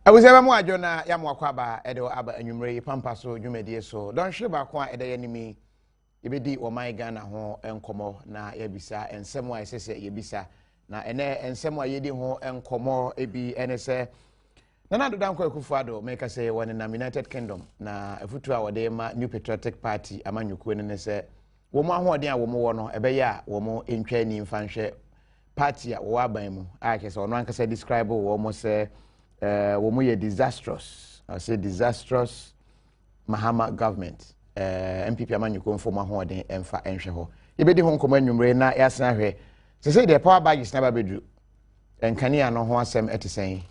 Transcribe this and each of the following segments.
Abuseba mu adwona ya mu akwaba edo aba anwumre Pampaso dwumedie so don hwe ba ko a eda yanimi yebedi o my Ghana ho enkomo na yebisa ensem a esese yebisa na ene ensem a yedi ho enkomo ebi enese na do danko Akuffo Addo make say one in United Kingdom na afutu a wode ma New Patriotic Party amanyuku ne se wo mo ahoden a wo mo wo no ebeye a wo mo entwa ni mfanhwe party a wo aban mu a kese ono ankasa describe wo mo se womu ye disastrous. I say disastrous Mahama government. MPP amanyuko mfoma hoden emfa enhwe ho. Yebedi ho nkoma nwumre na yasena hwe. Se the power badges na ba bedru. Enkania no ho asem etesen.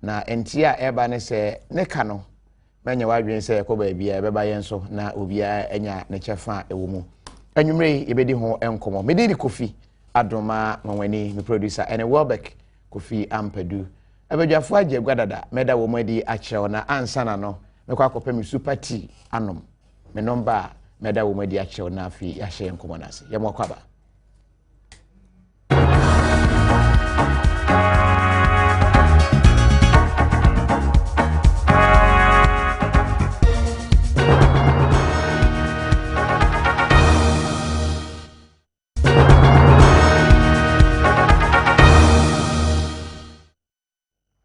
Na entia eba ne se ne ka no. Manya wadwen se ko ba bia ebeba yenso na obia enya ne chefa ewomu. Enwumre yebedi ho enkomo. Medidi Kofi Adoma Mwanwani mi producer ene Welbeck Kofi Ampadu. Abadwafo agye gwadada meda wo madi akyerɛ na ansana no mekɔ akɔpɛ mi super tea anom me number meda wo madi akyerɛ na afi ya hye nkomo na ase yɛmɔ kwaba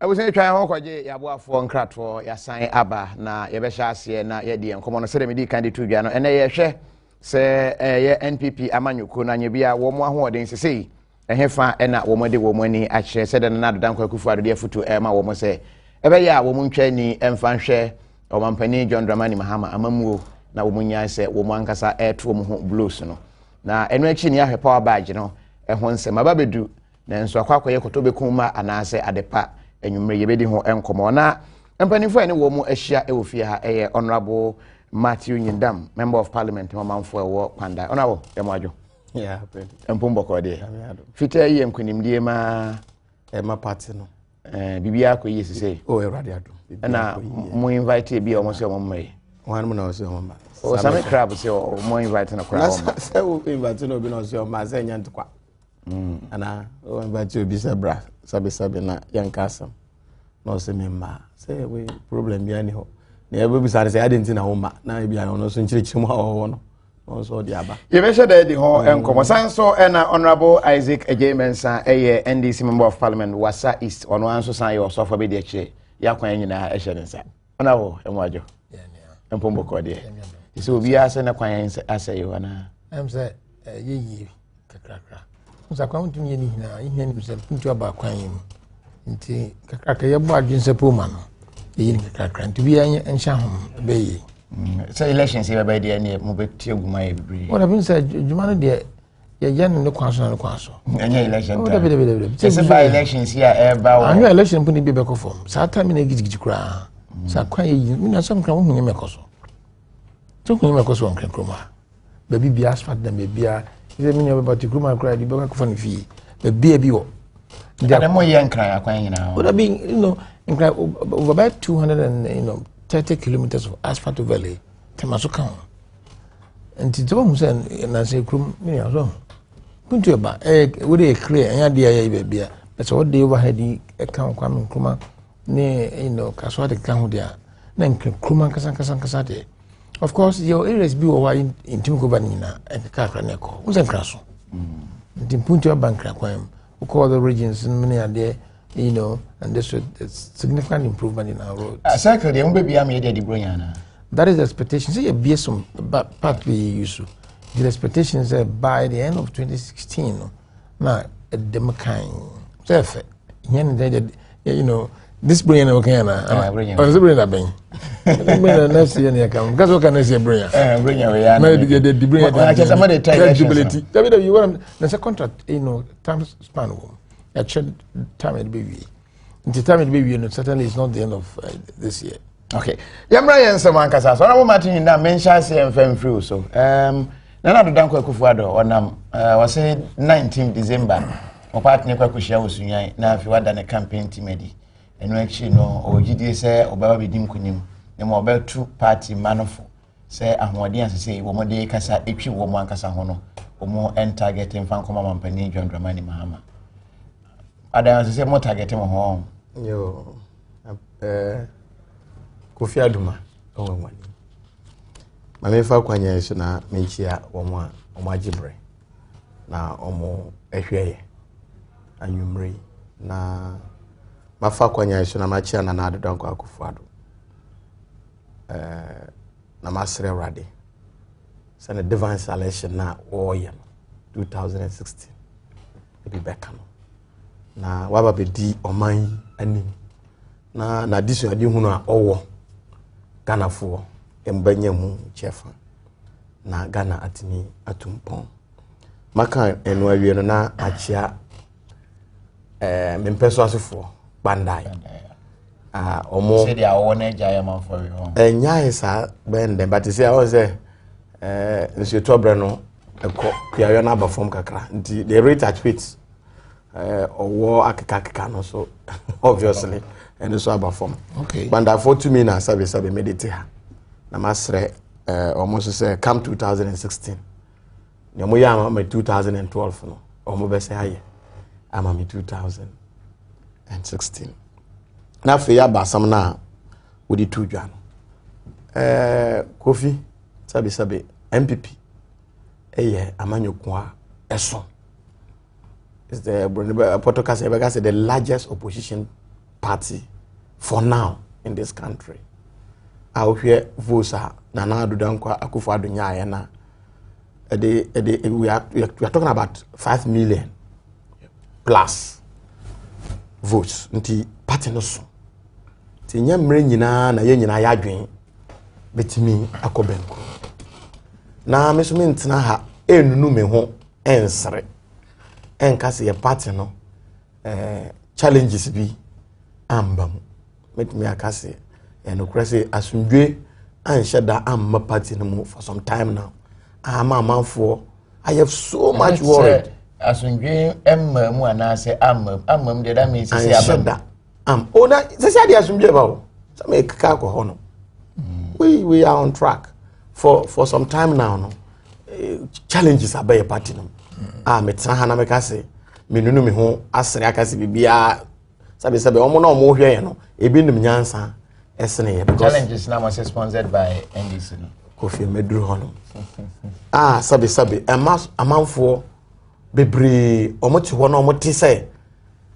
I was trying ho kwaje yaboafo nkratwo yasan aba na yebehya ase na yedi enkomo no sede medi kan to dwa no ene yehwe se ye NPP amanyuko na nyebia wo mo ahoden sesei ehefa ena wo mode wo mani akyere sede na dodan kwa Akuffo Addo de afutu ema wo mo se ebeye a wo mo ntwa ni emfa nhwe o mampani John Dramani Mahama amamuo na wo mo nya se wo mo ankasa eto mo ho blues no na eno achi ni ahwe power badge no eho nsem ababedu na nso akwakoye kotobekuma anase adepa enwumre yebedi ho enkomo na empanifo ene wo mu ahia ewofie ha eye honorable Matthew Nyindam member of parliament mamanfo ewo Panda honorable emwadwo yeah empombo ko de fita ye nkunimdie ma party no bibia akoyi sese oh Erade Adom na mo invite bi o mo se o mo mai wan mo na o se o ma o same crab se o mo invite na crab se o invite no bi na o se o ma se nya ntwa ana o invite obi se bra sabe na yankasam no se memma say we problem bia ni ho na e be say ade na wo ma na e bia no so nchirichimu ha wo no so di aba ye be shede di ho enkomo sanso na honorable Isaac Ejemensa eye NDC member of parliament Wasa East ono anso san ye osofa be di ache ya kwan nyina e hye nsa honorable enwajo empombo ko de ise obi ase na kwan ase yo na am say ye kakrakra musa kwa mtu nye ni hina ni mse mtu aba kwan yim nti kakra ye bo adwin sepo ma no ye ni kakra nti bi anya nhya hom be yi so elections ye be de ne mo be tieguma ye bibiri wala bin say juma no de ye ne kwaso na kwaso anya election time de se by elections here e ba wo anya election puni be ko form sa time na gigigi kura sa kwan ye mi na sam kra wo hunye mekoso to hunye mekoso on kroma ba bi asfalt na be bia ze mi nyo ba ti kroma kra di be ko fa ni fi be bia bi wo the more young cry akwan nyina would have been over about 230 kilometers of asphalt valley Pampaso kan and it's one say na say krum me aso puntu eba we dey clear anya dey ya bia but what dey overhead e kan kwam nkruma ne kaso de kan ho dia na nkruma kasa de of course your areas be over in timko banina e ka kra ne ko unse kraso puntu eba nkra kwam call the regions in many are there, and there's a significant improvement in our roads. Circle the baby am the Broyana. That is the expectation. See, a some part we use. The expectation is that by the end of 2016, now a demokain. This brain okay na. Or is brain abeng. Brain next year near come. Because what can I say brain? Brain away. Maybe the brain. I just somebody try jubility. David, you want there's a contract, time span. A time it be. The time it be, certainly it's not the end of this year. Okay. Yamra yense mankasa. So na wo Martin na mention say emfam free so. Na do danko Akuffo Addo onam was 19 December. O partner kwa kushia osunyan na afi wada ne campaign timedi. Eno akyi no ogidie se obaba bedim kunim ne mo obetu party manofo se ahoɔden asese wo mode kasa etwi wo mo ankasa ho no wo mo target mfa nkoma mampani John Dramani Mahama adan asese mo target mo ho yo Kofi Adoma onwani mame fa kwanya so na menchia omo agibre na omo ehweye anwumre na mafa kwanya so na machia na Addo Akuffo Addo na masre rade sana divine selection na oye 2016 ebi beka no na waba be di oman anim na disu adi hunu a owo Ghana fo embanya mu chefa na Ghana atini atumpon maka enu awie no na achia mempeso asefo bandai omo say dia owo na eja man for you enya isa bende but say I say nso tobre no eko kuayo na aba form kakra nti the rate at which owo akeka no so obviously and so aba form okay banda for to me na sabe meditate ha na masre almost say come 2016 ne mo ya ama 2012 no omo be say aye ama me 2016 na fe ya basam na wodi tu dwa no Kofi sabe MPP amanyokwa eso is the Portugal the largest opposition party for now in this country. Out here vosa na Addo Akuffo Addo nyaye na we are talking about 5 million plus votes nti party no so ti nyamre nyina na ye nyina ya adwen betimi akobenko na mesume ntina ha enunu me ho ensre enkase ye party no challenges bi ambam metimi akase enokrese asundwe anhyeda amma party no mu for some time now amanfo I have so much worried asundwe emma mu anase amma de that means say abam ona say dey asundwe ba o say me kaka ko hono we are on track for some time now no challenges are by party no metra ha na me kase menunu me ho asere akase bibia sabe omo na omo hwe no ebi nim nyansa esene ye because challenges now was sponsored by NDC no Kofi medru hono sabe amanfo bebre omo ti ho na omo ti say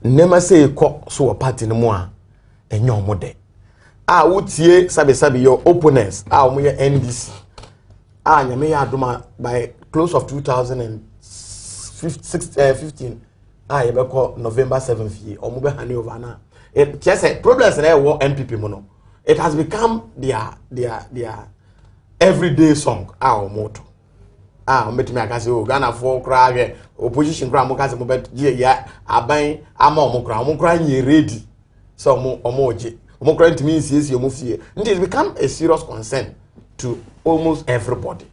nema say ko so party no mu a enye omo de wotie sabe your opponents omo ye NDC nyame ya adoma by close of 2015 ye be call November 7th year omo be hand over na it just say problems na wo MPP mo no it has become their everyday song omo to metimi akase o Ghana for kra ge opposition kra mo kase mo be ya aban ama omo kra nye ready so omo oje omo kra ntimi nsiesie omo fie and it become a serious concern to almost everybody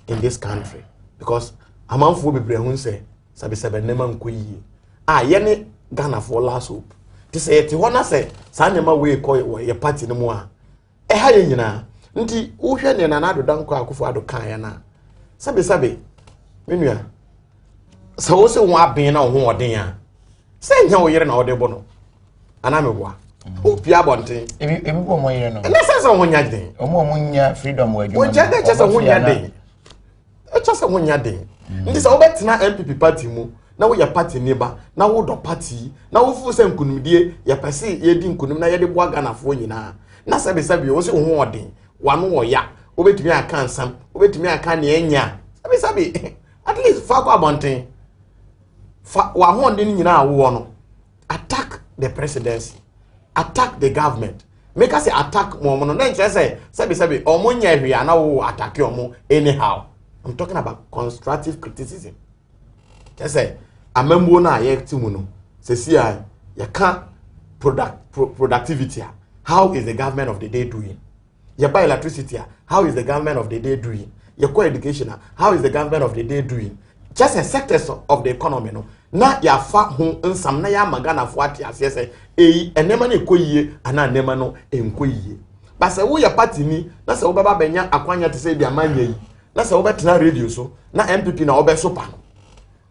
in this country because amanfo bebre hu say sabe nema nkoyi ye ne Ghana for last hope to say ti hona say sa nema we call your party no mu a ha ye nyina nti wo hwe ne na Addo Akuffo Addo kan ya na sabe menua sa wo se wo aben na ho oden a se nya wo yere na wo de bo no ana meboa o pia bonten ebi bo mo yere no na se wo nya den omo nya freedom wa adwuma wo jade chese wo nya den chese wo nya den nti sa wo betina MPP party mu na wo ya party neba na wo do party na wo fu se nkunumdie ya pese ye di nkunum na ye de boa Ghana fo nyina na sabe wo se wo oden wanu wo ya obetumi aka nsam obetumi aka ne enya sabe at least fa kwa bonten fa wa honde ni nyina awo no attack the presidency attack the government make us attack mo no na nche sabe omo nya hwia na wo attack omo anyhow. I'm talking about constructive criticism. Just say amembo na ye timu no se sia ya ka productivity. How is the government of the day doing? You buy electricity. How is the government of the day doing? Your co-education. How is the government of the day doing? Just a sectors of the economy no. Na ya fa ho nsam na ya magana fo ati asese enema na ekoyie ana enema no enkoyie. Ba se wo ya party ni na se wo baba benya akwanya te se bi amanya yi. Na se wo betena radio so na MPP na wo be so pa no.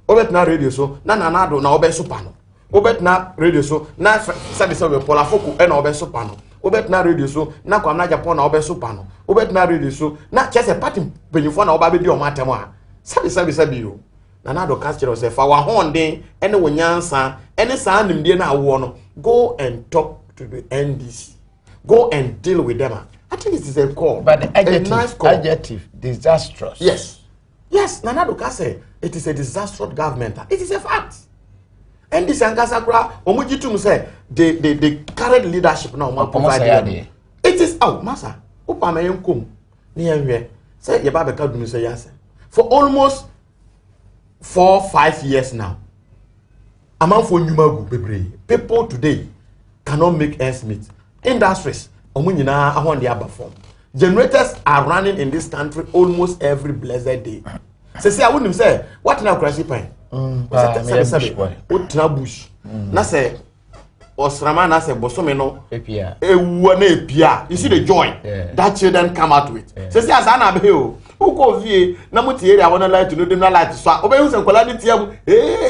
Wo betena radio so na Addo na wo be so pa no. obet na radio so na sabi we pola foku e na obe so pano obet na radio so na kwam na Japan na obe so pano obet na radio so na chese party penyufo na oba be di o matem a sabi yo na do catch you say fa wa honden ene wonyansa ene saa nimdie na awo no go and talk to the NDC go and deal with them. I think it is a call, but the adjective, a nice call. Adjective disastrous. Yes Nana do say it is a disastrous government. It is a fact. NDC and Kasakura omujitum say they carried leadership now provide. It is masa upama yenkum ni enwe say ye ba be kadum say yes for almost 4-5 years now. Among for Numagu bebre people today cannot make ends meet. Industries omunyina ahon the other form. Generators are running in this country almost every blessed day. Say I wouldn't say what now crazy pine. What bush. Na say Osrama na say bosome no epia. Ewu na epia. You see the joy that children come out with. Say as ana be o. Uko vie na muti area wanna like to know them na like so. Obe hu say kwala ni tiam.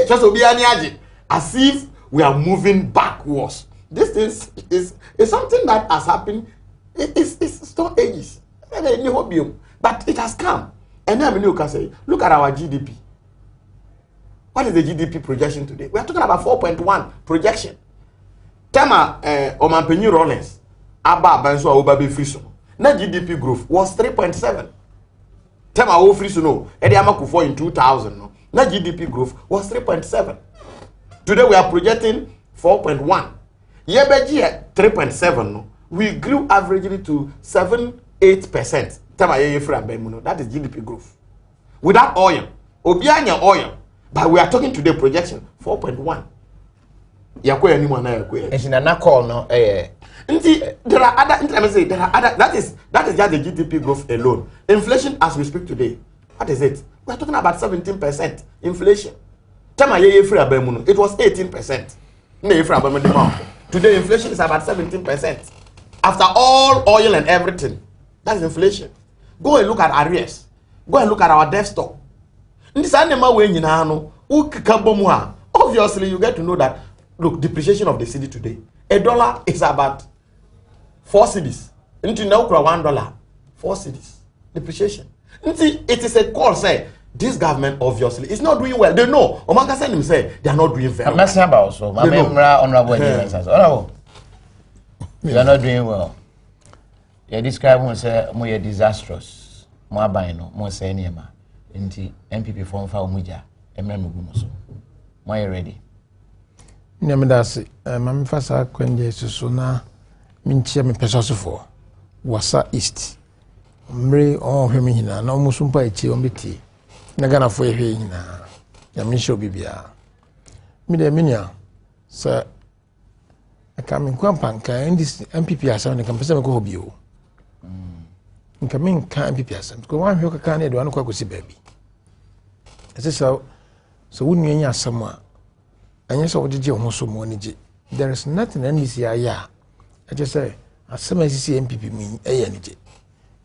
Just obi ani age. As if we are moving backwards. This is something that has happened. It's stone ages. But it has come. And then you can say, look at our GDP. What is the GDP projection today? We are talking about 4.1 projection. Tema Omanpenyu Rollins, Abba Banso Obabi Friso. Now GDP growth was 3.7. Tema O Friso no. Ediama Akuffo in 2000 no. Now GDP growth was 3.7. Today we are projecting 4.1. Yebeji 3.7 no. We grew averagely to 7-8%. That is GDP growth. Without oil. Obianya oil. But we are talking today projection 4.1. Yakwe anyone na yakwe. It's in a call no there are other that is just the GDP growth alone. Inflation as we speak today. What is it? We are talking about 17% inflation. It was 18%. Today inflation is about 17%. After all oil and everything, that's inflation. Go and look at arrears. Go and look at our debt stock. Obviously, you get to know that, look, depreciation of the cedi today. $1 is about 4 cedis. Into now $1. 4 cedis. Depreciation. It is a call, say, this government obviously is not doing well. They know. Omanga said him say they are not doing very well. I'm about so. My honorable Honorable. We are not doing well. You describe one say more disastrous. More by no. More say anyama. Inti MPP form for Umuja. Emremugumoso. More ready. Nyamedasi. Mami fasa kwenye susuna. Minchia mi peso for. Wasa East. Mre hemi hina. Na umusumpa ichi ombiti. Nagana fo ehwe nyina. Ya misho bibia. Mide minya. Sa kami kwampa nka MPP asa ne kampesa me ko hobio nka min ka MPP asa ko wan hwe ka ne do an kwa kosi baabi ese so wonu anya asama anya so wodje ho so mo nije there is nothing any see aya I just say asama sisi MPP min eya nije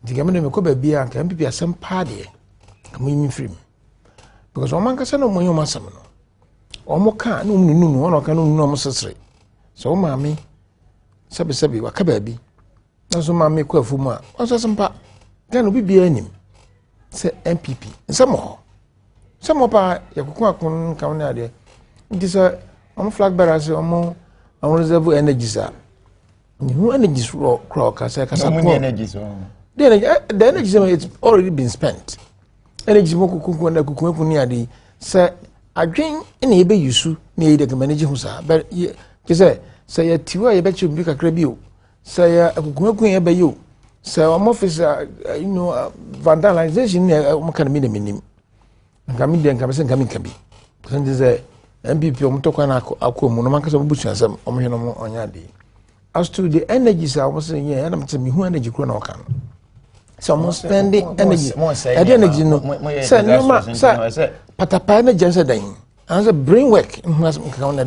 diga me ko baabi a nka MPP asam pa de amun film because o man ka se no mo yoma asam no o mo ka no nunu no ka no nunu mo sesere so mami sabi wakaba bi na so mami ko afumu a so sempa gan obi bia anim se MPP nsemo pa yakoko akon kan na de nti se on flag bearer se on reserve energy sa ni who energy crowd ka ko energy so the energy it's already been spent energy mo kuku na kuku ni ade se adwen na ebe yusu na ide ka manage hu sa but kise say ya tiwa ya bechi mbi kakra bi o say ya akukumakun ya bayo say am office vandalization ne o maka mi de minim ngami de ngami se ngami kabi sende ze MPP o mutokwa na akomu no manka so busu asem o mhwe no mo onya de as to the energy say o say yeah na mtse mi hu energy kro na o kan so mo spending energy energy no say no ma say patapa na jansa dan and say brain work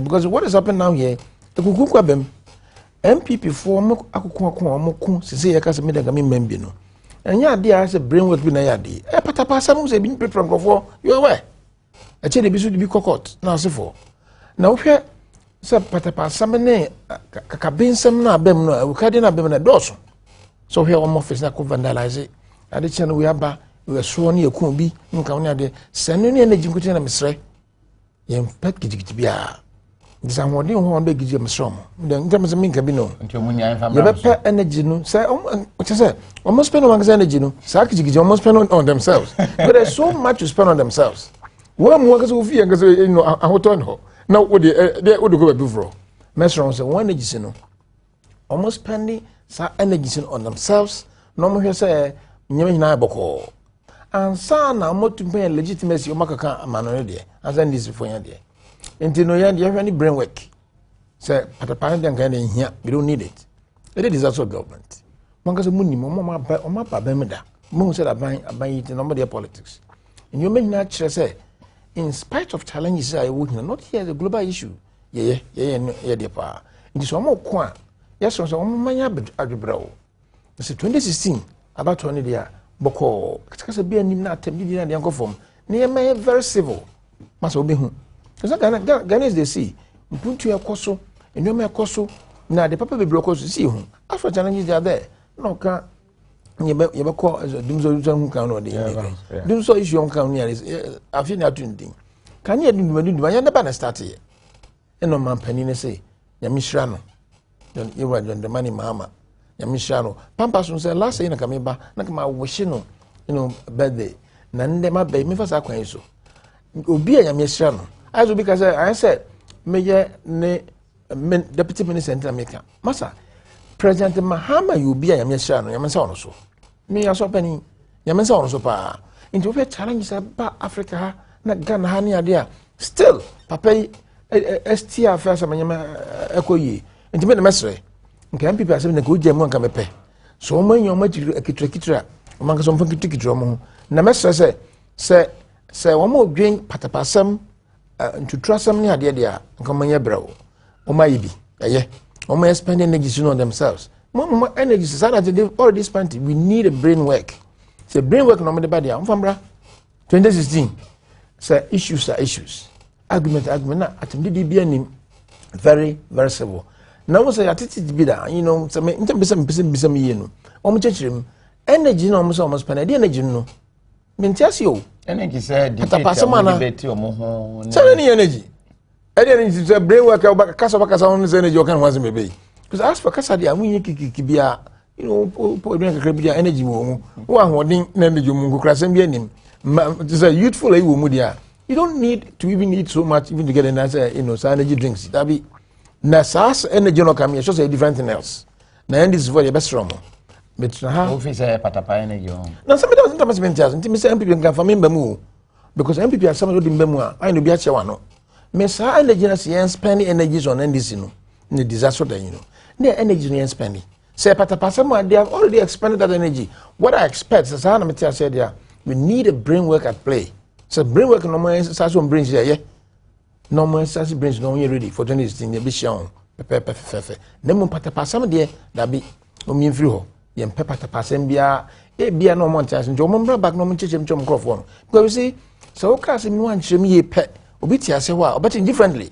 because what is happening now here ekuku bem MPP for mo akoko sese ye ka se me daga me membi no enya ade a se brain work bi na ya de patapa sam se bi from grofo you aware a che de bi so de bi kokot na se for na wo hwe sɛ patapasam ne kakabensɛm no abɛm no awukade no abɛm no dɔɔso so hwɛ wɔn office na ko vandalize ade kyɛ no we aba we so ne yɛku bi nka wo ne ade sɛ no ne energy nkote na mesrɛ yɛn pet gidigidi bia ndisa hoɔden ho on be gidi mesrɛ mo ndɛ sɛ minka bi no nti omu nya infam yɛbɛpɛ energy no sɛ kyɛ sɛ almost spend on energy no saa gidigidi almost spend on themselves but there's so much to spend on themselves wɔn mu akasɛ ofi yɛn kasɛ no ahotɔ ne hɔ na wo de go ba bifro mesrɛ sɛ one energy no almost spending sa energy on themselves no mo hwɛ sɛ nyame nyina bɔkɔ ansa na motumpa legitimacy o makaka amano de ansa ndis fo nya de enti no ya de hwɛ ni brain work sɛ patapa de nkan de hia we don't need it it is also government mo nka sɛ munim mo ma ba ba meda mo sɛ da ban yi no mo de politics nyame nyina kyerɛ sɛ in spite of challenges I would not here the global issue yeah de pa nti so mo ko a yes so mo manya adwebra o c'est 2016 about 20 dia boko kasa bia nim na atem di na de nkofom na ye very civil masa obehu so Ghana is the see mpuntu ekoso enwoma ekoso na de papa bebro ekoso see hu after challenges they are there no ka yebe ko dumzo hu kan no de dumzo issue on kan ni afi na atundin kan ye dum ya neba na start ye eno man pani ne say nyamishira no don yewa don the money mama nyamishira no Pampaso say last year na kameba na kama wish no birthday na nde ma be me fa sa kwan so obi a nyamishira no aso because I said me ne deputy minister in America masa President Mahama you be a nyamishira no nyamisa ono so me aso pani nyamisa ono so pa into we challenge about Africa na Ghana ha ne ade a still papa ST affairs amanyama ekoyi nti me na mesre nka MPP asem na ko gye mu nka mepe so mo anyo ma kitrakitra o man ka so mfa kitrakitra mo na mesre se wo mo dwen patapasam ntutrasam ne ade a nka manya brawo o ma yibi o ma spend energy on themselves mo energy so that they already spent we need a brain work say brain work no mo de ba dia mfambra 2016 say issues are issues argument na atemde di bia nim very civil now we say attitude be that say me mpese me no o mo chechirem energy no mo say o mo spend the energy no mentiasi o energy say debate o mo ho say any energy energy say brain work kasa on energy o kan wanse mebe because as for kasa dia munye kiki bia po brain kakra bia energy wo ahoden na energy mo nkokra sem bia nim say youthful ai wo mu dia you don't need to even eat so much even to get a nice energy drinks that be na sas energy no come here so say different thing else na end is for the best from but na ha office patapa energy on na some doesn't come spend nti me say MPP can for member mu because MPP are some of the member mu I no be a chewa no me say energy na say spend energies on NDC no the disaster then na energy no spending say patapa some they have already expended that energy what I expect say na me tell say there we need a brain work at play. So brain work no more some brains there, yeah. No more such brains no ready for 2016 they be shown. Pepe. Nemu patapasam there that be omi free ho. Yem patapasam bia e bia no more chance njo mo back no mo chechem chom microphone. Because you see so case me wan chem ye pe obi ti ase wa obetin differently.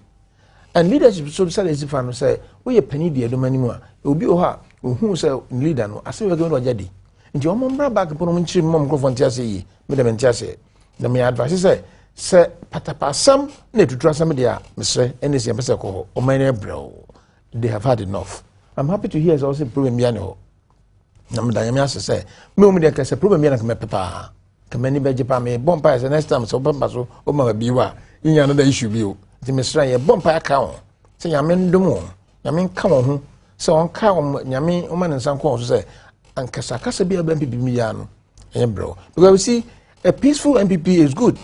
And leadership so say as if I say we ye pani dia do mani mu a obi o ha ohun say leader no ase we go no jadi. Nti omo back po no mo chim mo microphone ti ase yi. Me dem ti ase. The me advice say patapasam na tutrasam dia mesre enesi empese ko ho o many bro they have had enough. I'm happy to hear is also problem bia ne ho na me da yam ase say me mu de ka say problem bia na ka me pepa ka mani beje pa me bompa say next time so Pampaso o ma bi wa nya no da issue bi o ti mesre ye bompa aka ho say nyame ndom ho nyame nka ho ho say on ka ho nyame o ma nsan ko ho say ankasa kasa bia ba MPP mi ya no bro because we see a peaceful MPP is good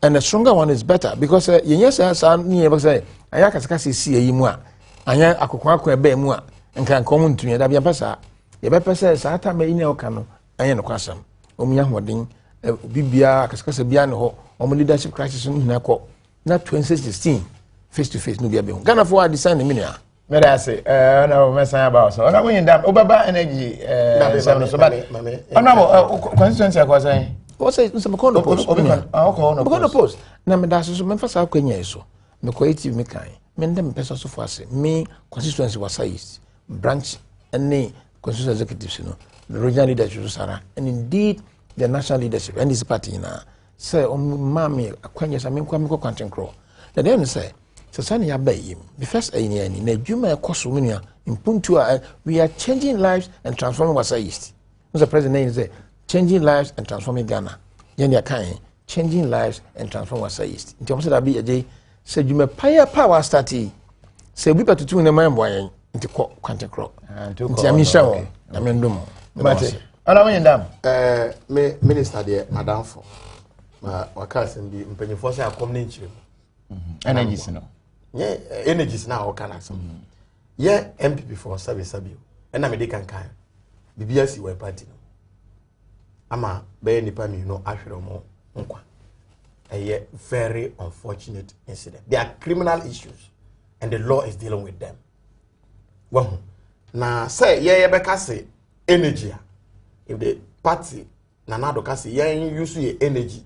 and a stronger one is better because yes ni e say aya kasakase si ayi mu a anya akokwa ebe mu a nka nkom ntunya da bia pesa ye be pesa sa ata ma ina oka no anya no kwasam omunya hoden bibia kasakase bia ne ho omu leadership crisis no hina ko na 2016 face to face no bia be ho Ghana for design the minia me da say na o mesan about so na when that obaba energy so but constituency akwasai what say some post na me da so me fa sa kwanya so me ko TV me kan mendem person so for say me constituency was East branch any constituency executives the regional leadership Sarah and indeed the national leadership and this party na say mami akwanya sa me kwa me ko kwanten kro the then say so sani ya bay the first any na dwuma ekoso mu nua impuntu we are changing lives and transforming Wasa East. Mr. President say changing lives and transforming Ghana. Yen ya kan changing lives and transforming Wasa East. Nti o say that be a say dwuma power starti say we better to na man boy nti ko kwante kro. Nti ami shawo na me ndom. Mate. Ana when ndam. Me minister there madam for. Ma wakase bi mpanyefo say akom ne nchire. Energies no. Yeah, energies na o kana so. Yeah, MPP for sabi and na me dey kan bibia si we party no ama be nipa mi no ahwere mo nkwa a very unfortunate incident. There are criminal issues and the law is dealing with them. Well, na say ye beka say energy if the party na do ka say ye use your energy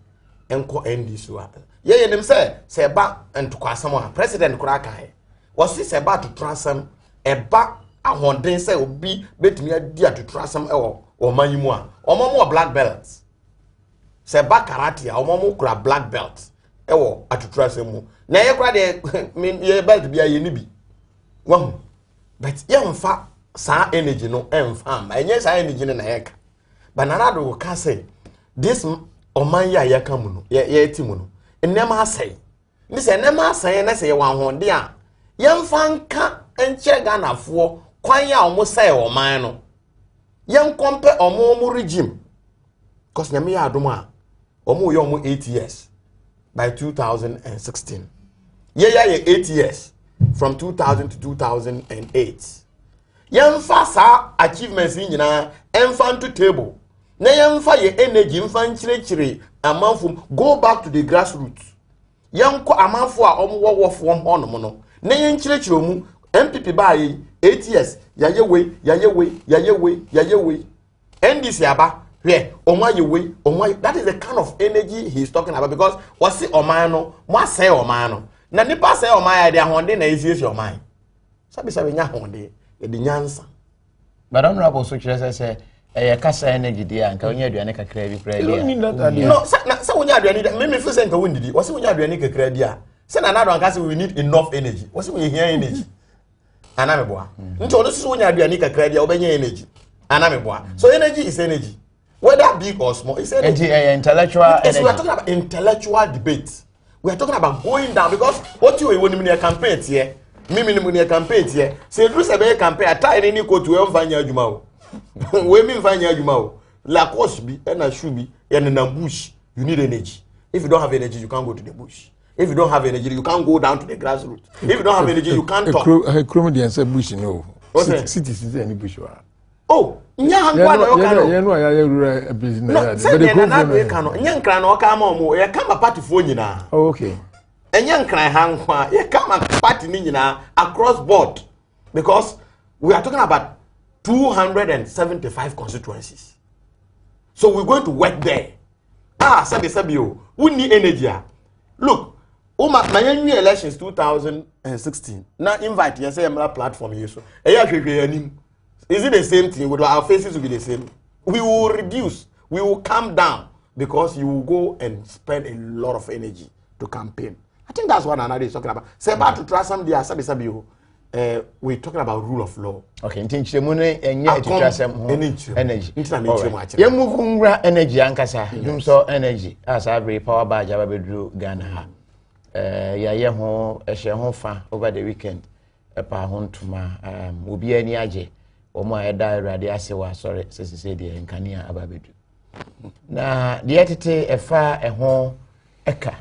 enko end so ye nem say ba entoko asam a president kura kan was say ba to transam eba ahonden say obi betumi adi atotrasam ewo omanyimu a omomo black belt say ba karate a omomo kura black belt ewo atotrasam mu na ye kura de ye belt bia ye ni bi wahu but ye mfa sa energy no emfa ma enye sa energy na ye ka banana do ka say this omanya ya ka mu no ye ti mu no enema asai ni say enema asai na say ye wan honde a ye mfa nka enche Ghanafoɔ kwan ya omo say oman no yen compare omo regime cause nyame ya adom a omo ye omo 8 years by 2016 ye 8 years from 2000 to 2008 yen fa sa achievements nyina emfa to table na yen fa ye energy mfa nchirechire amanfo go back to the grassroots yen ko amanfo a omo wofo hono no na yen nchirechire omu MPP by 8 years yayewe NDC aba where onwa that is the kind of energy he's talking about because what see oman no mo say oman no na nipa say oman ya de ahonde na esie oman sabi nya ahonde e de nyansa but honorable so kire say kasa energy dia anka onya aduane kakra bi kra dia no sa wonya aduane me feel say nka wondidi what say wonya aduane kakra dia say na do anka say we need enough energy what say we hear energy anameboa nti ono so wonya aduane kakra dia obenya energy anameboa so energy is energy whether big or small it's energy intellectual energy. We are talking about intellectual debate. We are talking about going down because what you want in campaign here mimi ni campaign here say do say be campaign atai ni ko to emfanya adwuma o we mi mfanya adwuma o la course bi na shoe bi na bush you need energy. If you don't have energy you can't go to the bush. If you don't have energy, you can't go down to the grassroots. If you don't have energy, you can't talk. Chromedian said bush no. Cities any bush. Oh, nya hankwa no yoka no. No, ya rural business. But the na do yoka no. Nya nkran no ka ma mo, ye ka ma party fo nyina. Oh, okay. Nya nkran hankwa, ye ka ma party ni nyina across board because we are talking about 275 constituencies. So we're going to work there. Sabi o, we need energy. Look, na new elections 2016. Now invite you say another platform you so. Is it the same thing? Would our faces will be the same? We will reduce. We will calm down because you will go and spend a lot of energy to campaign. I think that's what another is talking about. Say about to try some dia sabi we're talking about rule of law. Okay, ntinchire mu ne enye etwasem energy. Ntina Yemukungra energy ankasa. Dumso energy as every power badge abedru Ghana ha. Ya ho ehye ho fa over the weekend epa ho ntuma obi ani age omo eda awurade ase wa sorry sesese de nkania ababedu na de tete efa eho eka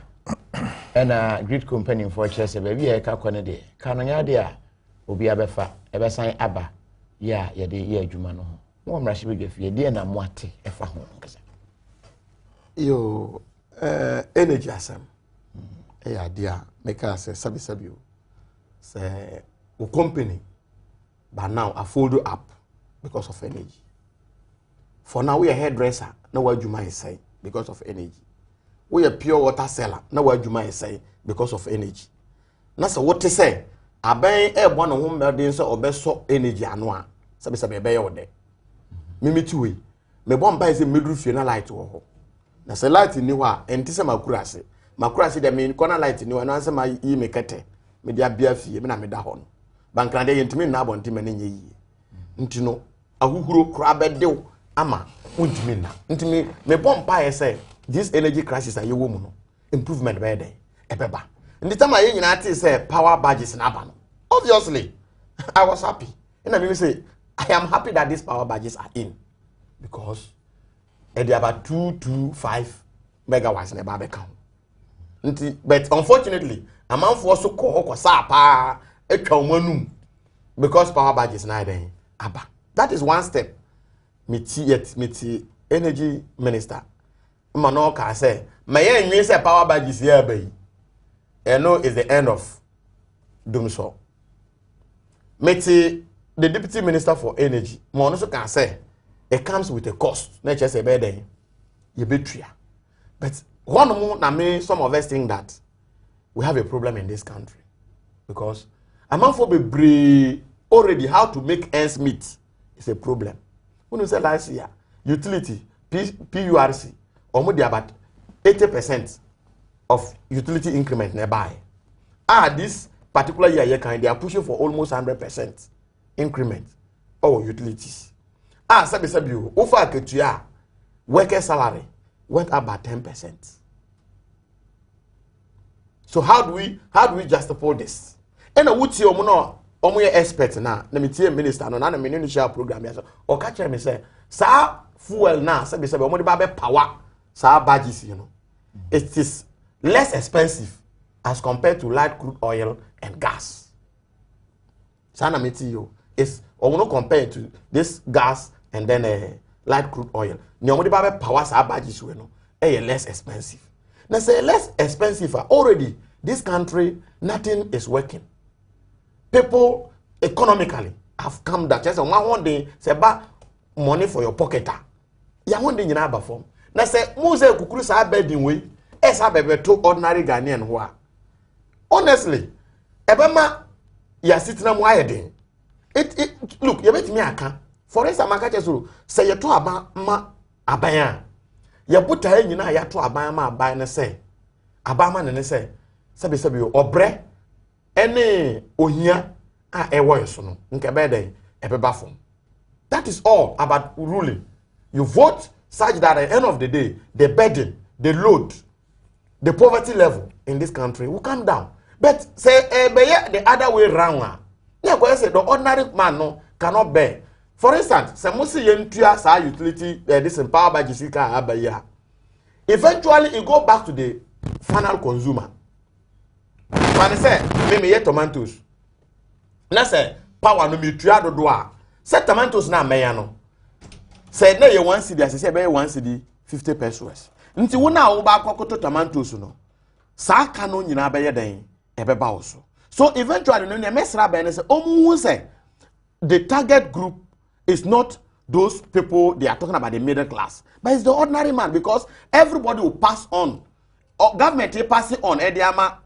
na grid company for chese ba bi eka kone de kanonya de a obi abefa ebesan aba ya de ye adwuma no ho mo mrahye bedwafie de na mo ate efa ho nkasa yo energy asem dia make us sabi o say o company but now I fold up because of energy. For now we are hairdresser now what you might say because of energy. We are pure water seller now what you might say because of energy. Now so what to say aban e bo no ho mmeden so obeso energy ano a sabe ebe ye wode mimiti we me bo mba se medru fie na light wo ho na se light ni ho a enti se makurase de me kona light ni ho na se ma yi me kete me dia bia fie me na me da ho no bankrande yentimi na abonti me ne nye yi nti no ahuhuro kra bedew ama untimi na ntimi me bo mpa ye se this energy crisis aye wo mu no improvement be dey ebeba ndi tama ye nyina ati say power badges na aba no obviously I was happy and I mean say I am happy that these power badges are in because they about 225 megawatts na ba be kan nti but unfortunately amanfo so ko sa pa etwa omanum because power badges na dey aba. That is one step meti energy minister mano ka say maye nwi say power badges here ba yi eno is the end of Dumso. Meti the deputy minister for energy mo no so can say it comes with a cost na che say be den ye betria but one more na me some of us think that we have a problem in this country because amanfo be already how to make ends meet is a problem. When you say last year utility PURC almost about 80% of utility increment nearby. This particular year they are pushing for almost 100% increment of utilities. Sabi over ketua worker salary went up by 10%. So how do we justify this? And I would see omo expert na me tie minister no na me initial program ya so o ka kire me say sa fuel na sabi omo de ba be power sa badges you know it is less expensive as compared to light crude oil and gas. Sana me tie yo is omo no compare to this gas and then light crude oil. Ni omo de ba be power sa badges we no less expensive. Now say less expensive already this country nothing is working. People economically have come down. Just one day say ba money for your pocket. Ya one day nyina ba form. Na say mu say kukuru sa bedin we e sa bebe to ordinary Ghanaian ho a. Honestly, ebema ya sitina mu ayedin. It look, you betimi aka. For instance, maka chesuru say ye to aba ma aban. Ya buta e nyina ya to aban ma aban ne say. Aban ma ne say. Sabi obre ene ohia a ewo so no nke be den ebeba form. That is all about ruling. You vote such that at the end of the day the burden, the load, the poverty level in this country will come down. But say the other way round. Yeah, go say the ordinary man no cannot bear. For instance, say mo say yentua sa utility this power budget sika abaya. Eventually it go back to the final consumer. Man say me ye tomatoes. Na say power no me tua dodo a. Say tomatoes na meya no. Say na ye 1 cedi say be 1 cedi 50 pesos. Nti wo na wo ba kokoto tomatoes no. Sa aka no nyina be ye den e be ba wo so. So eventually no mesra be say omu say the target group is not those people they are talking about the middle class, but it's the ordinary man because everybody will pass on. Government will pass it on ediama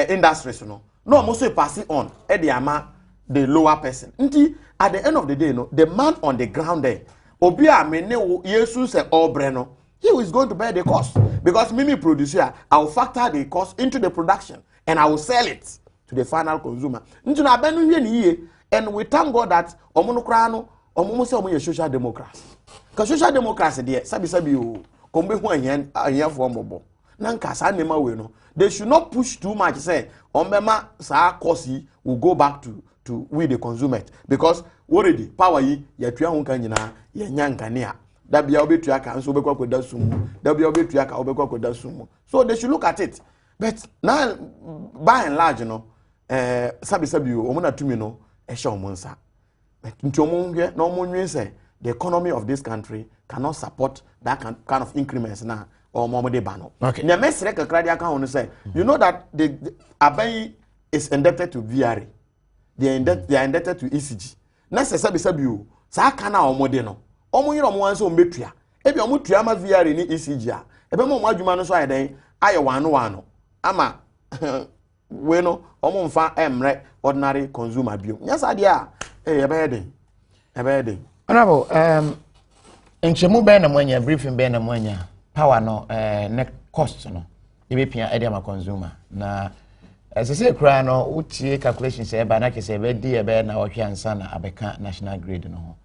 industries no must pass it on ediama the lower person. Nti at the end of the day no the man on the ground there obi a me ne yesu say obre no he is going to bear the cost because me producer I will factor the cost into the production and I will sell it to the final consumer. Nti na benu hwe ni ye and we thank God that omo no kra no omo say omo ye social democrats. Ka social democrats there sabi o kombe hu ahia fo omobo na nka sa nema we no they should not push too much say ombema sa cost will go back to we the consumer because already power yi ya tua ho kan nyina ya nyankane a da bia obetua ka nso obekwa koda sumu da bia obetua ka obekwa koda sumu. So they should look at it, but now by and large no sabi o mo na tumi no e hye omo nsa but nti omo hwe na omo nwen say the economy of this country cannot support that kind of increments na or more de bano. Okay. Na mesre kakra dia kan say you know that the Abai is indebted to VRA. They are indebted to ECG. Na se sabi o sa aka na omo de no. Omo yiro omo anso ombetua. Ebi omo tua ma VRA ni ECG a. Ebe mo adwuma no so ayeden aye wano ama we no omo mfa emre ordinary consumer bio nyasa dia ebeden honorable nchemu be na mwanya briefing be na mwanya power no net cost no ebepia ede ma consumer na sese kra no utie calculations e ba na kese be di e be na ohwe ansa na abeka national grid no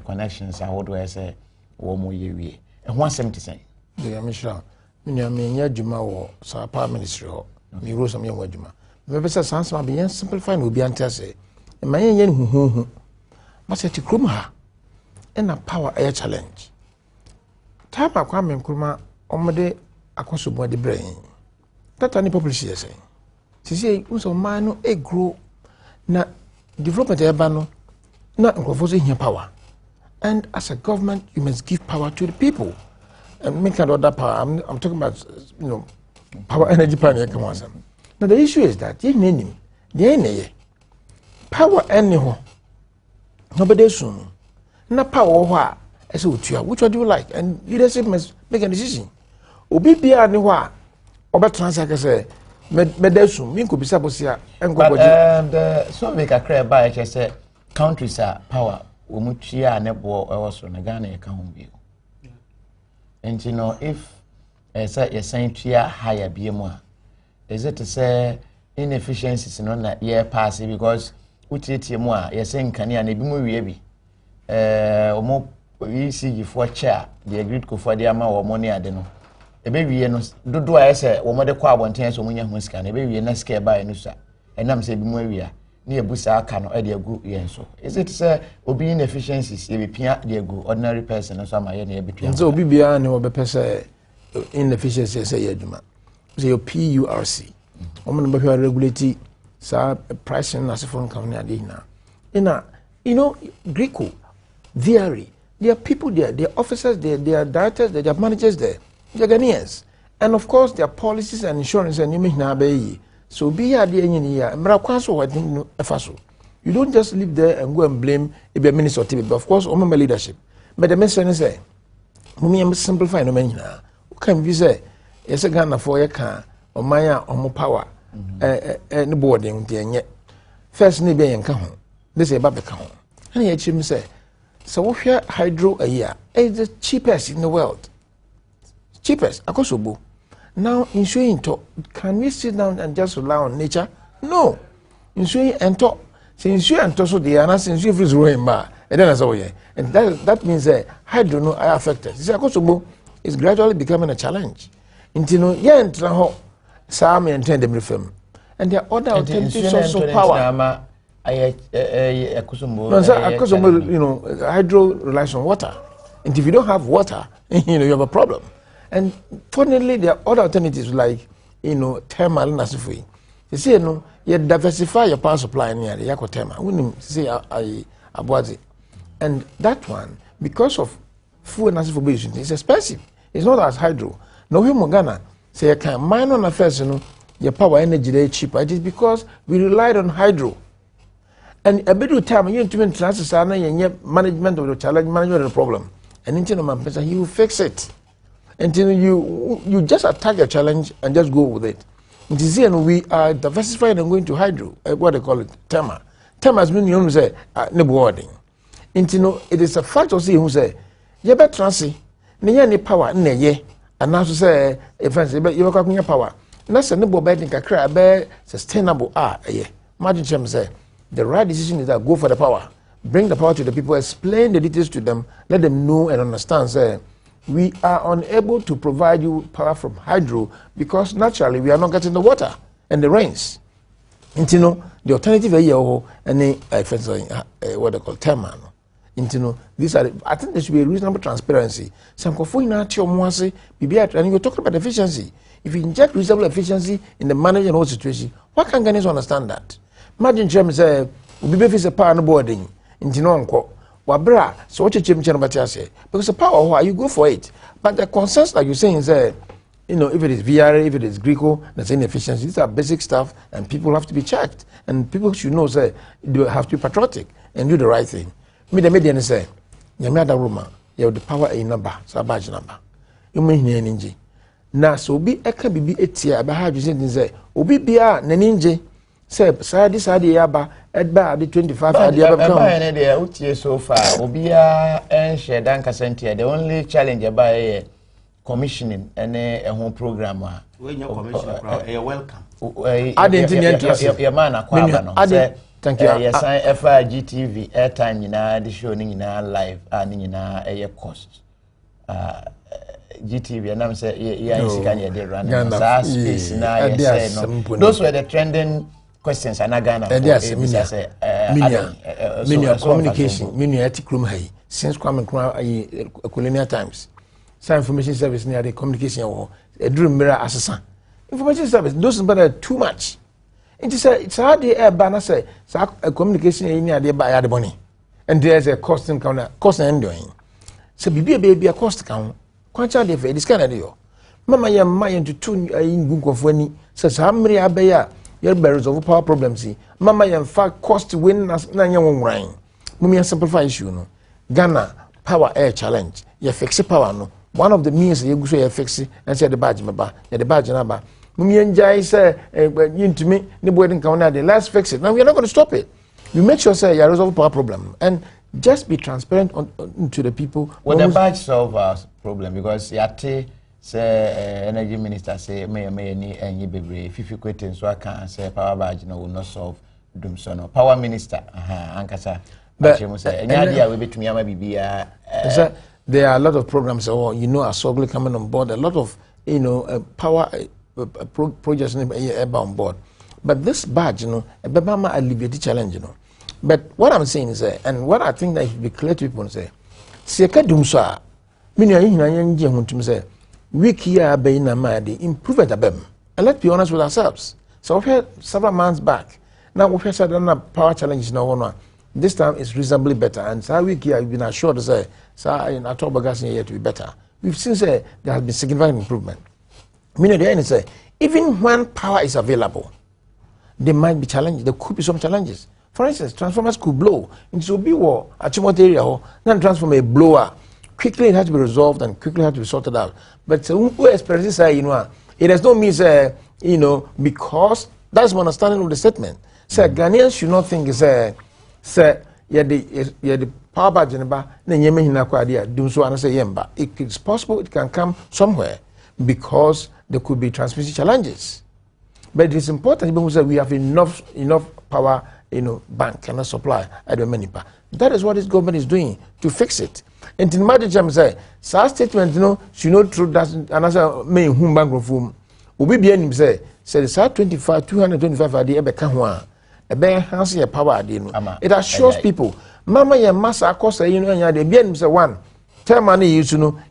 connections ahodo ese wo mo yewie ho asem te sen de misha minya menya djuma wo sa power ministry ho mi ro sam yenwa djuma me be se sans ma be simplify no obi antase e ma yen huhuhu ma se ti krom ha na power air challenge tapa kwa me nkruma omode akoso bo de brain tata ni publicity say sisi unso man no e grow na development e ba no na nkrofo so hia power, and as a government you must give power to the people and make another power. I'm talking about power energy plan. Now the issue is that you name the power anyhow nobody soon na power as which one do you like, and leadership must make a decision. Obi bia ni wa oba transact say medesum min ko bisa bosia enko boji the so make a cry by say countries are power omutua ne bo ewo na Ghana e ka ho bio. And if say you saying tua higher BM, is it to say inefficiencies no na year pass because utietie mu a you saying kan ya na bi mu wie bi omo ECG for chair the agreed ko for the ama wo money ade no ebe wie no dodo a say wo mo de kwa abonten so munya ho sika na ebe wie na sika ba no sa enam say bi mu awia na ebusa aka no e de agu yen so is it say obi inefficiencies e be pia de agu ordinary person so ama ye na e be pia so obi bia ne wo be pese inefficiency say adwuma say your PURC omo no be regulate sa pricing na phone company ade na Greco VRE, there are people there, there are officers there, there are directors there, there are managers there, there are Ghanaians. And of course, there are policies and insurance and you may so be here, you don't just live there and go and blame a minister or TV, but of course, my leadership. But the message is, we simplify no man. What can we say? Yes, a Ghana for a car or Maya or more power and boarding the first neighbor and come home. This is about the count. And he actually say, so we have hydro a year. It's the cheapest in the world. Cheapest, Akuffo. Now, insuring talk, can we sit down and just rely on nature? No. Insuring and talk. So insure and talk so the answer insure freeze rowing bar. And then as well, and that means that hydro no are affected. See, Akuffo is gradually becoming a challenge. Until and some intend them reform. And there are other alternatives also power. Akuffo, hydro relies on water. And if you don't have water, you have a problem. And fortunately, there are other alternatives like, thermal nasifui. You see, you diversify your power supply near the Yako thermal. We see Abuazi. And that one, because of fuel nasifui, it's expensive. It's not as hydro. No, we Ghana say, I can mine on affairs, your power energy is cheaper. It is because we relied on hydro. And a bit of time, you need to management of the challenge, management of the problem. And until he will fix it. Until you just attack a challenge and just go with it. Until we are diversifying and going to hydro, what they call it, thermal. Thermal has been say wording. Until it is a fact of saying who say, you better transi, ni power, ye, and now to say, if you are power. And that's a number betting a sustainable Imagine say, the right decision is that go for the power, bring the power to the people, explain the details to them, let them know and understand. Say, we are unable to provide you power from hydro because naturally we are not getting the water and the rains. And the alternative and what they call thermal. These are I think there should be a reasonable transparency. Some and you're talking about efficiency. If you inject reasonable efficiency in the management of whole situation, why can't Ghanaians understand that? Imagine Chairman say, we be a power no boarding Wabra, so what you say? Because the power, you go for it. But the concerns, like you're saying, is if it is VRA, if it is Greco, that's inefficiency. These are basic stuff, and people have to be checked. And people should know, say, they have to be patriotic and do the right thing. Me, the media say, you have the power in number, so a badge number. You mean energy. na so obi eka bibi etia aba ha dwese din say obi bia na ninje say side yaba edba ade 25 ade aba come ba ene de utie so far obi a enhye dan kasentia the only challenge aba e commissioning ene ehon program a when your commission you're welcome your man akwaba no say thank you yes I GTV airtime nyina the show ni nyina live ni nyina cost GTV and I'm say yeah sika na dey run space na yes no those were the trending questions and Ghana communication menu etikrum hai since kwame colonial times some information service near the communication a dream mirror assassin information service those are too much it is it's hard the banner say communication near the buy the money and there's a cost in cost and doing so baby a cost count kwacha dey for this kind of deal mama ya mind to two in gunko ni says how many abeya your barriers of power problems mama ya in fact cost win na nya wonran mumia simplify issue no Ghana power air challenge you fix power no one of the means you go so you fix and say the badge meba the badge na ba mumia njai say yintumi ni boy din kan na dey let's fix it now we are not going to stop it you make sure say you resolve power problem and just be transparent to the people. Well, the badge solve our problem because yate say energy minister say may ni enyi bebre fifi kwete so aka say power badge no will not solve dum so no power minister ankasa but we betumi ama bibia there are a lot of programs Asogli coming on board a lot of power projects on board but this badge ebema alleviate the challenge but what I'm saying is and what I think that should be clear to people say seka dum so a mini ahina nje huntum say week here be na ma dey improve at abem and let's be honest with ourselves so we had several months back now we had a power challenge now one this time is reasonably better and so week here we've been assured to say in October gas here to be better we've seen say there has been significant improvement meaning the end say even when power is available there might be challenges there could be some challenges. For instance, transformers could blow into be war at Chimot area, then transform a blower. Quickly it has to be resolved and quickly has to be sorted out. But who expresses say, it does not mean because that's my understanding of the statement. Say Ghanaians should not think say the power badge then do so and say yemba. It's possible it can come somewhere because there could be transmission challenges. But it is important people say we have enough power bank cannot supply Adom. That is what this government is doing to fix it. And in Madam say, such statement, she not true that another main home bank reform. Ubi bien say the 225 idea be kanwa. A ben has your power idea. It assures people, Mama ya massa cost and the bien say one. Tell money you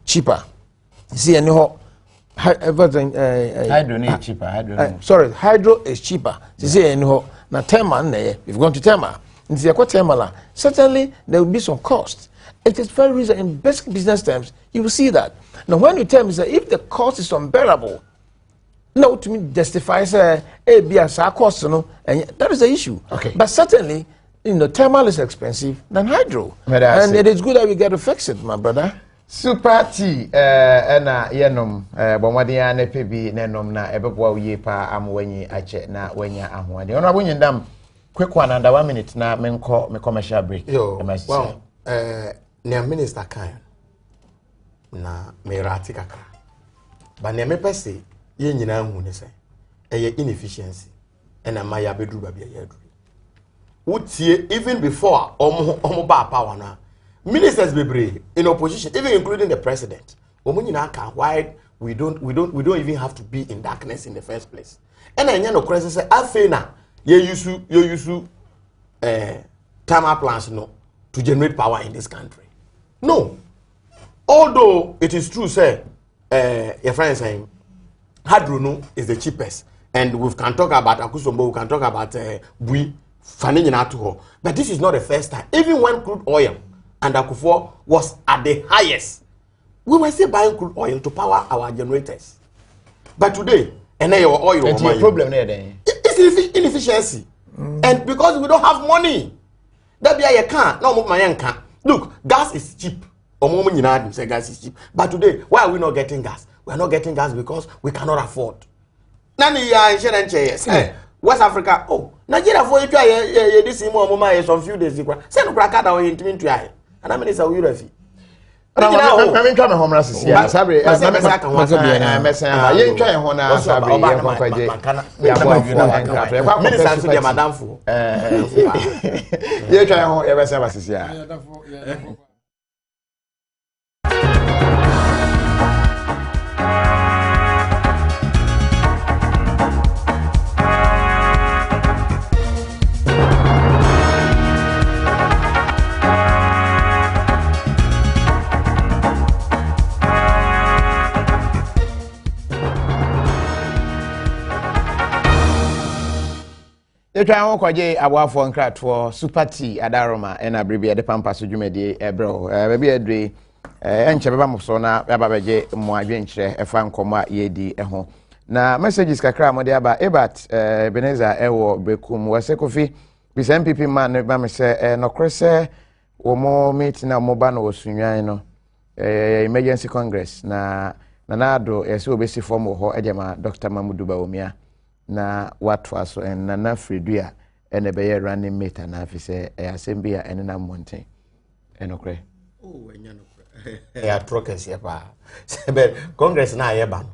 cheaper. See anyhow. Hydro is cheaper. Hydro is cheaper. See anyhow. Now, thermal, we've gone to thermal. Certainly, there will be some cost. It is very reason in basic business terms, you will see that. Now, when you tell me that if the cost is unbearable, no, to me justifies cost, and that is the issue. Okay. But certainly, thermal is expensive than hydro, and it is good that we get to fix it, my brother. Super tea na yenom bomwade ya na pebi nenom na ebeboa uye pa amwenyi ache na wenya ahoade ono abonye ndam quick one under 1 minute na me commercial break. Well ne minister kan na me rati kakra ba ne me pese ye nyina hu ne se eye inefficiency na ma ya beduru ba bia ya duru utie even before omo ba power na ministers bebre in opposition, even including the president. Why we don't even have to be in darkness in the first place. And I know crisis say afena you thermal plants to generate power in this country. No. Although it is true, say your friend saying hydro is the cheapest. And we can talk about Akuffo, we can talk about Bui, but this is not the first time. Even when crude oil and Akuffo was at the highest, we were still buying crude oil to power our generators. But today, and then your oil, it's a problem there. It's inefficiency, and because we don't have money, that be a can't. No, my can't. Look, gas is cheap. Omo nyina say gas is cheap. But today, why are we not getting gas? We are not getting gas because we cannot afford. Nani ya insurance yes. West Africa, oh, Nigeria for you try this more some few days. Say no crack that we intimi try. And I mean it's a euro fee. I mean try me home rasi sia. Sabre, mesen aba. Ye try ho na sabre ye kon kwaje. Ya bo afo enka. Ye kwa minister so dey madam fo. Ye try ho ye bese aba sia. You try on kwaje abwafo nkrato super tea adaroma ena bribi de Pampaso dwumadi ebro baby adre enche beba moso na baba beje mo adwenkyere efa nkoma yedi eho na messages kakra mo de aba ebat Ebenezer ewo bekum wase kofi bis MPP man ba me se nokrese wo mo meet na mo ba no osunwan no emergency congress na Addo ese obesi form ho ejema Dr. Mamudu Bawumia na watu aso na na Fredua ene beye running mate na afise asembia ene na monten enokre enya nokre ya trokes ya pa sebe congress na ayeba no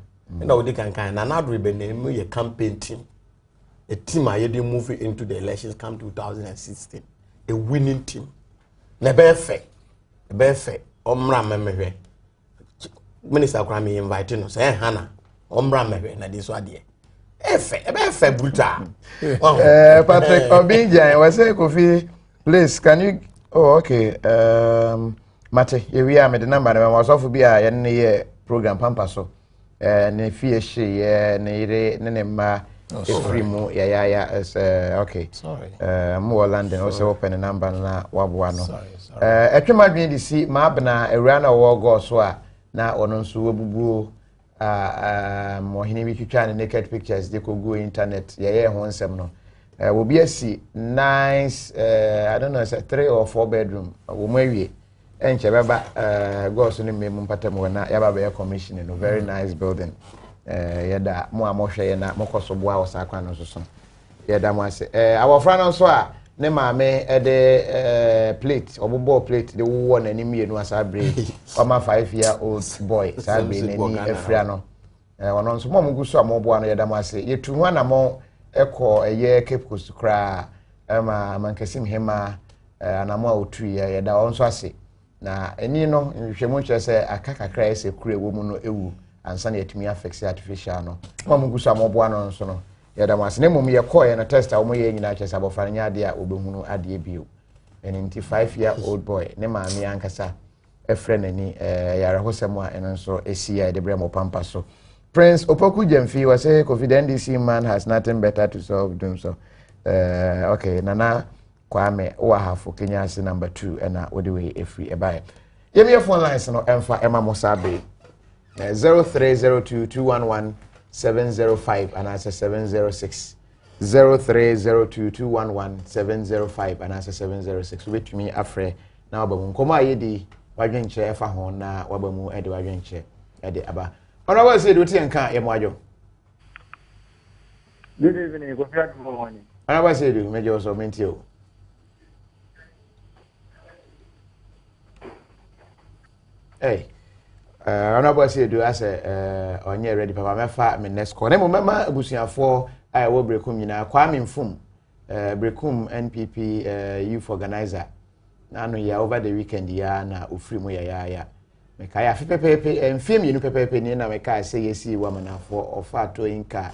na odi kankan na Addo be na mu ye campaign team a team aye dey move into the elections come 2016 a winning team na be fe omra memehwe minister kwa me invite no say hana omra memehwe na this ade Efe brutal. Patrick Obinjan, was say Kofi, please can you okay. Mate, we are the number and was off be a program Pampaso. Ne fie she ne ma free mo okay. Sorry. More London also open a number na wabuano. Sorry. Etwema dwen di si ma abna ewura na wo go so a na ono nso wobubuo mohini bi twitwa ne naked pictures de ko go internet ye ho nsem no will be a nice I don't know, it's a 3 or 4 bedroom wo mawie enche beba go so ne memu patam na ya baba commission no very nice building yeda mo amohwe ye na mokoso boa wo sakwa no so yeda mo ase awofra no so a ne maame de plate obobo plate de wo na nim yenu asabre oma 5-year-old boy sabe nani afria no wono nso mo muguso amobo ano yeda mo ase yetu hu na mo eko eye Cape Coast kra ma mankasim hema anamo otu yeda won so ase na eni no nhwemu kire se akakakra ese kure wo mu no ewu ansa na yetumi affect artificial no mo muguso amobo ano nso no yada mas ne mum ye koye na tester wo ye nyina kyesa bofare nya ade a obehunu ade bio en 5-year-old boy ne maami ankasa efre nani yare hosem a eno nso esia de bremo Pampaso Prince Opoku Jemfi was a confident DC man has nothing better to solve doom so okay nana kwame wa hafo Kenya se number 2 na odi we efri ebae yemi phone lines no emfa ema mosabe 0302211705 and answer 706 0302211705 and answer 706 with me afre na wabamu nkoma yedi wadwenche efa ho na wabamu ede wadwenche ede aba ona wa say do tie nka yemwajo good evening go fiat mo woni ona wa say do meje so mentio hey ona bo say do as onye ready papa mefa me next call. Nemo mema abusuafo ai wo brekum nyina kwa me mfum brekum NPP youth organizer na no ya over the weekend ya na ofiri mu ya me kai afi pepepe mfiem yinu pepepe ni na me kai say yesi wa manafo ofa to inka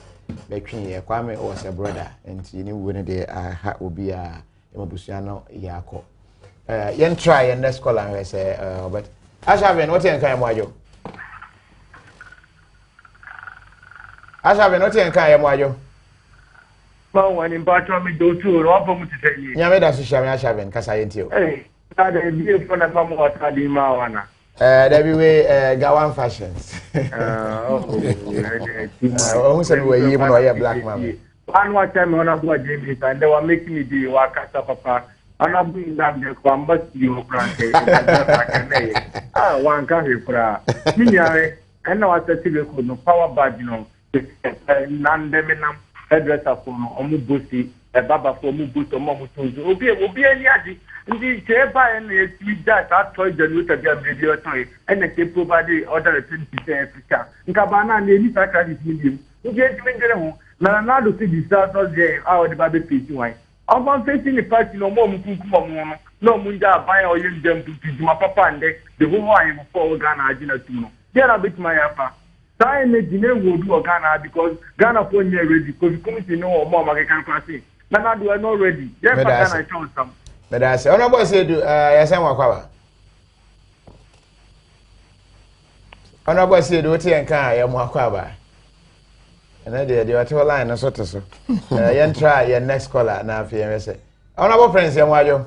betwen ye kwa me was a brother enti ni wo ne de ha obi a emabusua no ya akọ yen try yen next call and say but Ashaven what yen kan mwajo Ashaven what yen kan mwajo ma wani mpacho mi do tu ro bo mu titani nyame da so hia me Ashaven kasa yentio na de bi fo na ma mo ta di ma wana there be we Gawan fashions oh say we yi mo no black man one time on a board James and they were making me the wakata papa ana bu that the kwamba you pranke one can repra minyare and now I no power bad no nandeminam hairdresser for no omubusi a baba for mubuto momutu obi any adi ndi cheba and that toy generator be video toy and they provide other 20% Africa nkabana na ni saka this medium you get me na do see disaster there how the baby page why I'm facing the party no more mukuku no munda buy or use them to my papa and the whole one for Ghana agina tuno there a bit my apa sai me dine wo do Ghana because Ghana for near ready because community no more market can pass na do not ready yeah Ghana show some but I say ona boy say do yasem wakwa ona boy say do tie nka ya mu akwa ba and then the whatever line na so to so yen try your next caller na afia me say ona boy friends ya mwajo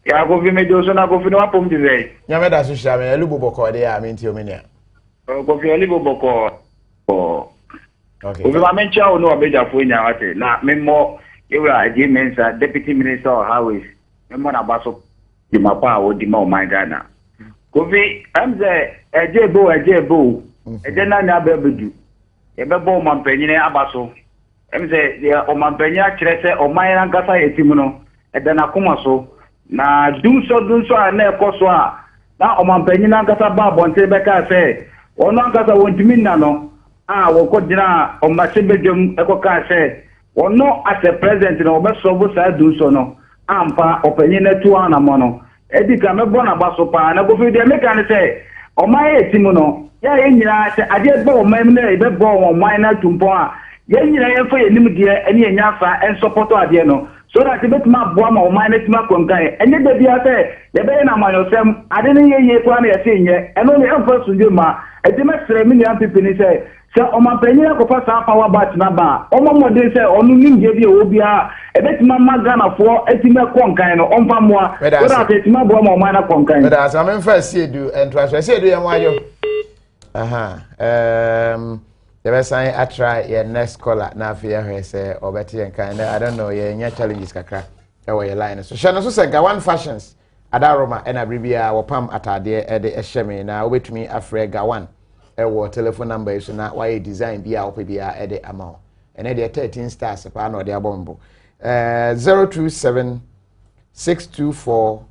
ya go vi me do so na go fi no apom di say nyame da so hia me elubo boko de ya me nti omenia go fi elubo boko okay o be mention o no abeja fo nya wate na me mo ewra agi mensa deputy minister of highways me mo na baso di mapa o di ma o my Ghana go vi am say ejebo eje na nya bebedu ebebo mampanyine abaso em say o mampanya kire se o man na gasa etimu no ede na koma so na dunso na ekoso a na o mampanyine gasa ba bonte beka se ono gasa wontimi na no a wo ko dina o masebedum ekoka se ono as a president no obeso bo sa dunso no ampa opanyine tu ana mo no edika mebo na baso pa na go fi de meka ne se o man etimu no ya yenyina se ade gba o man na ebe bo o man na tumpo a yenyina ye fa yenim de ene enya fa en support ade no so that bet ma bo ma o man na tima konkan enye de bia se de be na manyosem ade ne ye kwa na ye se nye eno ne emfa sunje ma ede me sere mi ni ampipi ni se o man penye ko fa sa power bat na ba o mo modern se onu nimje bi o bia ebet ma magana fo etime konkan no onfa moa so that etima bo ma o man na konkan but as am first see do and transfer see do ye mwajo the best I try your next caller na fear her say obeti and kind I don't know your challenges kakra e wo your line so shano so say Gawan fashions adaroma na bribia wo pam atade e de ehye na obetumi afre Gawan e wo telephone number so na why design bia wo bia e de ama and e de 13 stars pa na de abombo 027 624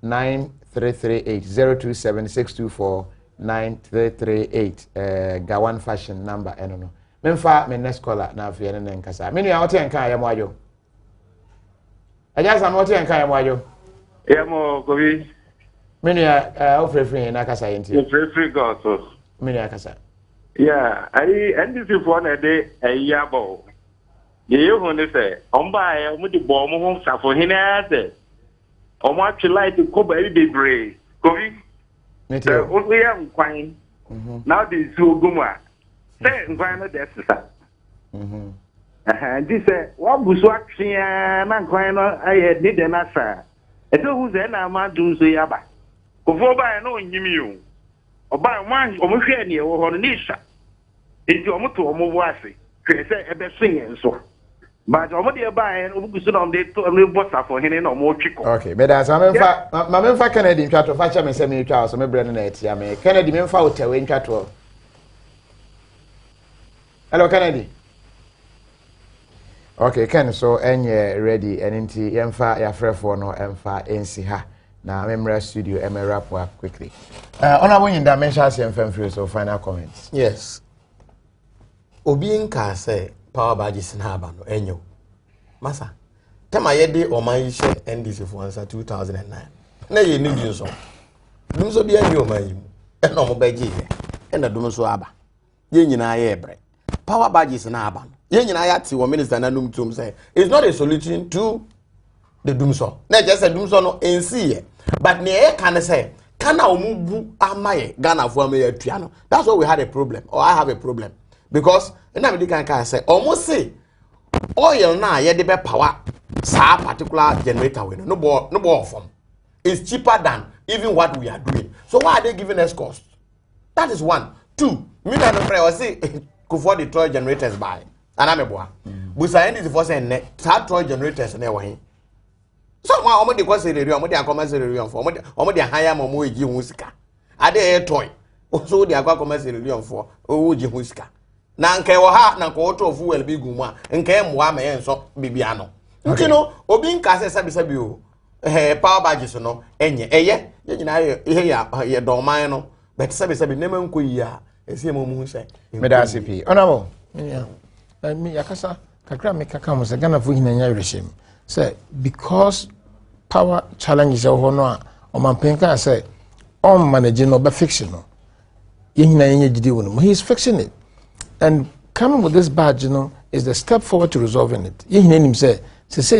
9338 027 624 9338 Gawan fashion number no memfa me next caller na afia ne nkasa menu ya wote nkan ya mwajo aja sa wote nkan ya mwajo mo kobi menu ya ofrefri na kasa yenti ofrefri go so menu ya kasa ai ndc for na de ayabo ye hu ne se omba e mu di bo mu hu safo hina se omo atwi light ko ba bi bebre kobi we are quine. Now this Guma. Say, Gwana Dessa. This what was watching and quine I had need an answer. And who's then I'm not doing so yaba. Before by no you or by one or Mushani or Nisha. It's your motto or Mowasi. Say a best singing so. But already buy and on the boss for him no more chico. Okay, but as I'm in fact Kennedy try to fetch me semi trial so me brand net ya me Kennedy me fa hotel we try to. Hello Kennedy. Okay, Ken so enye ready and nti yemfa ya frefo no emfa ensi ha na memra studio em wrap up quickly. Honorable in dimensions yemfa free so final comments. Yes. Obi nka say power badges na aba no enyo masa tema yede oman yi she NDC for answer 2009 na ye ni bi so bi enyo oman yi e no mo beje ye e na dum so aba ye nyina ye ebre power badges na aba no ye nyina ya ti wo minister na num tum say it's not a solution to the dumso na just say dumso no ensi ye but ne e kan say kana omubu amaye Ghana for amaye atua no that's why we had a problem or I have a problem because na me can say almost say oil na ye de be power sa particular generator we no bo from it's cheaper than even what we are doing so why are they giving us cost that is one two me na no pray or say go for the toy generators by and ameboa busa end is for say net that toy generators na we so ma omo de ko sereri omo de akoma sereri on fo omo de haya ma mo eji hu sika ade e toy so de akoma sereri on fo o ji hu sika na nke wo ha na ko to fu wel bi gu mu a nke mo ma ye nso bibia no nti no obi nka se sabi o power badges no enye eye ye nyina ihe ya do man no but sabi nema nko yi a ese mo mu hye medasi pi onabo me yakasa kakra me kaka mo se Ghana fo hina nya rehim say because power challenges e ho no a o man penka say on manage no be fiction no ye hina nya gidi wo no he is fixing it and coming with this badge is the step forward to resolving it ye hina nim say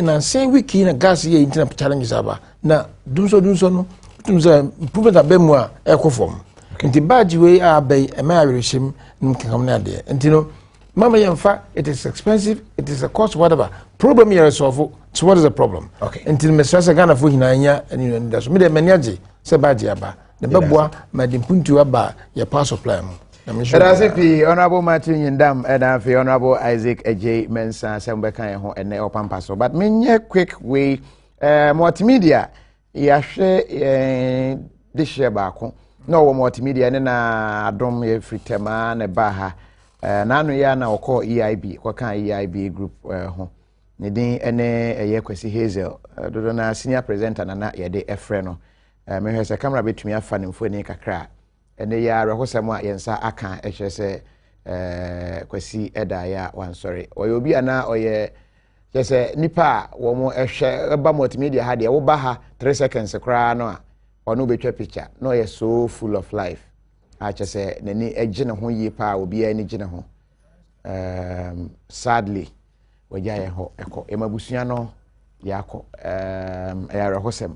na say wiki na gas ye internet challenges aba na dunso no tumza improvement abemu a ekofom nti badge we abey e ma rehim nkam na de nti no mama yemfa it is expensive it is a cost whatever problem here solve so what is the problem okay nti me stress Ghana fo hinanya eni ndo so me de maniaje se badge aba de babua ma de puntu aba ye power supply mu Medasi pi Honorable Martin Yindam and Honorable Isaac AJ Mensa Sembeka ho ene Pampaso but menye quick way multimedia ya hwe de baako no wo multimedia ne na Adom ye fritema ne baha na anu ya na okọ EIB kwa kan EIB group ho ne din ene eye Kwesi Hazel dodo na senior presenter na ye de efre no me hwe se camera betumi afa ne mfoni kakra ene ya rehosem a yensa aka ehye se Kwesi eda ya wansori oyobi ana oye jese nipa wo mo ehwe eba multimedia ha de wo ba ha 3 seconds kra no a ono betwa picture no ye so full of life a chese nani egine ho yi pa obi ani gine ho sadly wagya ye ho eko emabusua no yakọ ya rehosem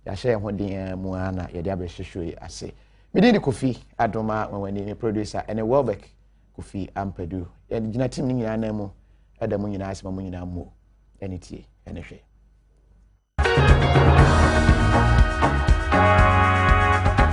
ya hye ho din mu ana ye de abehwehwe ase Midini Kofi Adoma when ni producer and a Welbeck Kofi Ampadu. And Gina team ni nyina na mu eda mu nyina asema mu nyina mu enitie enehwe.